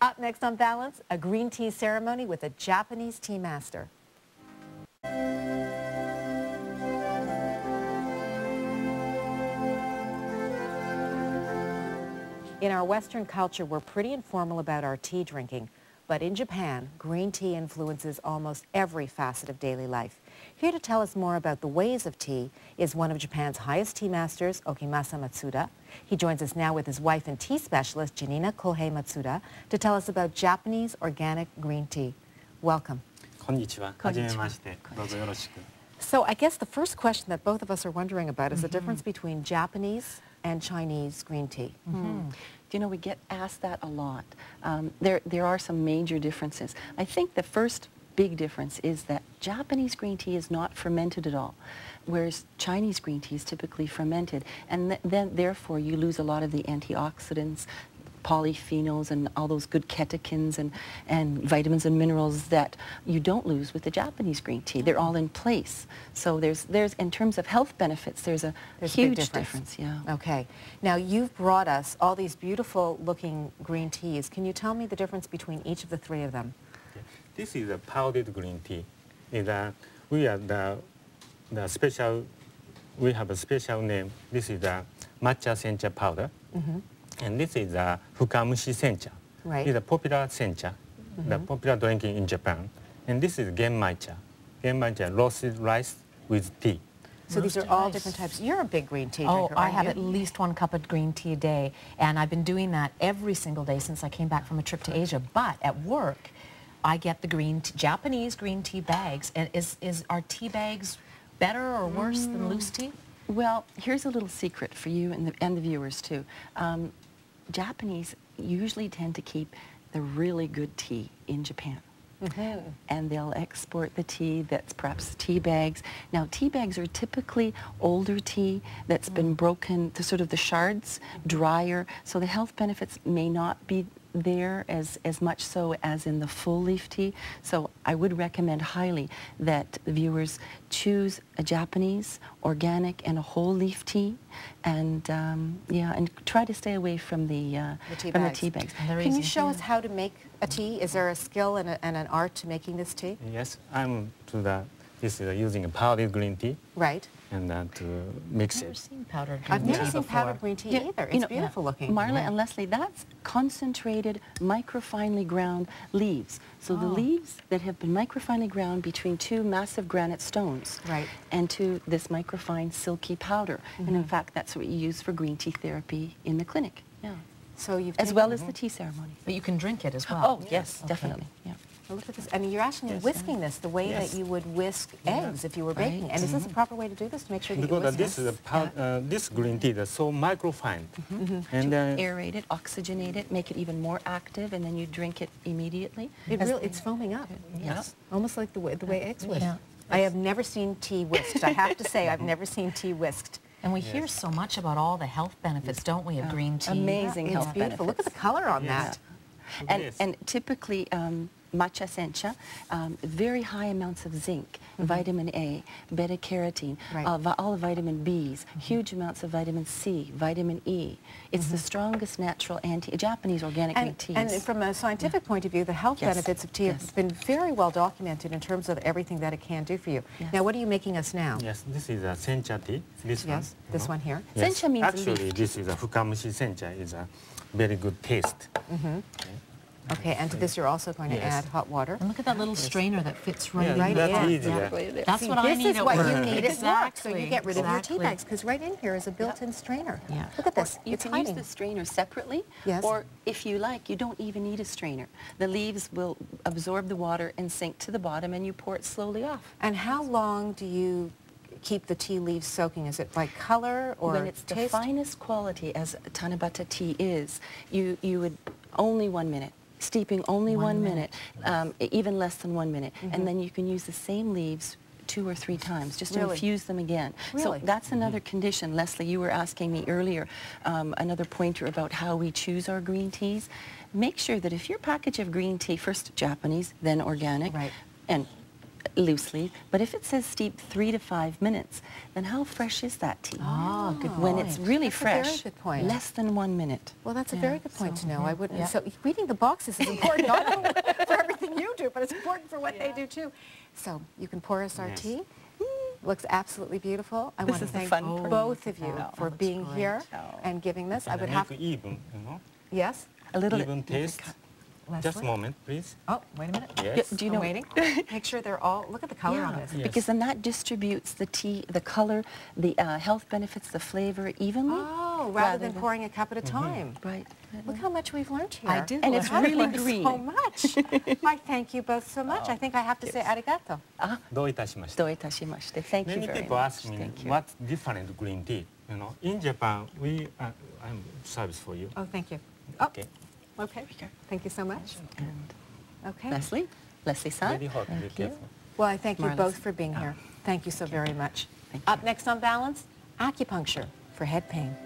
Up next on Balance, a green tea ceremony with a Japanese tea master. In our Western culture, we're pretty informal about our tea drinking. But in Japan, green tea influences almost every facet of daily life. Here to tell us more about the ways of tea is one of Japan's highest tea masters, Okimasa Matsuda. He joins us now with his wife and tea specialist, Janina Kohei Matsuda, to tell us about Japanese organic green tea. Welcome. Konnichiwa. Hajimemashite. Dozo yoroshiku. So I guess the first question that both of us are wondering about is the difference between Japanese and Chinese green tea. You know, we get asked that a lot. There are some major differences. I think the first big difference is that Japanese green tea is not fermented at all, whereas Chinese green tea is typically fermented, and then therefore you lose a lot of the antioxidants, polyphenols, and all those good catechins and vitamins and minerals that you don't lose with the Japanese green tea. They're all in place. So there's in terms of health benefits, there's a huge difference. Yeah. Okay. Now you've brought us all these beautiful looking green teas. Can you tell me the difference between each of the three of them? This is a powdered green tea. We are the special. We have a special name. This is the matcha sencha powder. And this is a fukamushi sencha. Right. It's a popular sencha, the popular drinking in Japan. And this is genmaicha. Genmaicha, roasted rice with tea. So these are all different types. You're a big green tea drinker, I have you? at least 1 cup of green tea a day, and I've been doing that every single day since I came back from a trip to Asia. But at work, I get the Japanese green tea bags. And are tea bags better or worse than loose tea? Well, here's a little secret for you and the viewers too. Japanese usually tend to keep the really good tea in Japan. And they'll export the tea that's perhaps tea bags. Now, tea bags are typically older tea that's been broken to sort of the shards, drier, so the health benefits may not be there as much so as in the full leaf tea. So I would recommend highly that the viewers choose a Japanese, organic, and a whole leaf tea, and yeah, and try to stay away from the tea bags. Can you show us how to make a tea? Is there a skill and an art to making this tea? Yes, this is using a powdered green tea. Right. And to mix I've never it. seen powdered green tea I've never seen before. powdered green tea either. It's beautiful looking. Marla and Leslie, that's concentrated, microfinely ground leaves. So the leaves that have been microfinely ground between 2 massive granite stones, right, and to this microfine silky powder. And in fact, that's what you use for green tea therapy in the clinic. Yeah. So you've as well as the tea ceremony. But you can drink it as well. Oh, yes, definitely. Yeah. Well, look at this. And you're actually whisking this the way that you would whisk eggs if you were baking. And is this a proper way to do this, to make sure that you whisk this is this green tea is so microfine. And aerate it, oxygenate it, make it even more active, and then you drink it immediately. It's foaming up. Yes. Almost like the way eggs whisk. Yeah. I have never seen tea whisked. I have to say, I've never seen tea whisked. And we hear so much about all the health benefits, don't we, of green tea? Amazing health benefits. Beautiful. Look at the color on that. And typically, matcha sencha, very high amounts of zinc, vitamin A, beta-carotene, all the vitamin Bs, huge amounts of vitamin C, vitamin E. It's the strongest natural Japanese organic green teas. And from a scientific point of view, the health benefits of tea have been very well documented in terms of everything that it can do for you. Now, what are you making us now? Yes, this is a sencha tea. This one. This one here. Yes. Sencha means actually, this is a fukamushi sencha. It's a very good taste. Okay, and to this you're also going to add hot water. And look at that little strainer that fits right in. That's easy. That's what I need This is what you need at work, Exactly. so you get rid of your tea bags, because right in here is a built-in strainer. Yeah. Look at this. You can use the strainer separately, or if you like, you don't even need a strainer. The leaves will absorb the water and sink to the bottom, and you pour it slowly off. And how long do you keep the tea leaves soaking? Is it by color or when it's taste? the finest quality, as Tanabata tea is, you would only 1 minute. Steeping only 1 minute, even less than 1 minute. And then you can use the same leaves 2 or 3 times just to infuse them again. So that's another condition. Leslie, you were asking me earlier, another pointer about how we choose our green teas. Make sure that if your package of green tea, first Japanese, then organic, and loosely, but if it says steep 3 to 5 minutes, then how fresh is that tea? Oh, good point. When it's really That's a very fresh, good point. less than 1 minute. Well, that's a Yeah, very good point to know. I wouldn't. yeah. So reading the boxes is important not only for everything you do, but it's important for what they do too. So you can pour us our Yes. tea. Looks absolutely beautiful. I This want to is the thank fun part. both of you Oh, for looks being great. here Oh. and giving this. I And would make have. even, Yes. A little even bit. taste. Leslie? Just a moment, please. Oh, wait a minute. Yes. Do you I'm know? waiting. Make sure they're all. Look at the color on this. Yes. Because then that distributes the tea, the color, the health benefits, the flavor evenly. Oh, rather than pouring a cup at a time. Right. Look how much we've learned here. I did And learn. it's I've really learned green. so much. I thank you both so much. I think I have to say arigato. どういたしました。どういたしまして. Thank you Many very people much. ask me Thank you. what's different green tea. In Japan, I'm service for you. Oh, thank you. Oh, Okay. okay. Thank you so much. And Okay. Leslie-san. Very hot. Be Thank you. careful. Well, I thank you Marla's- both for being here. Thank you so very much. Thank Up next on Balance, acupuncture for head pain.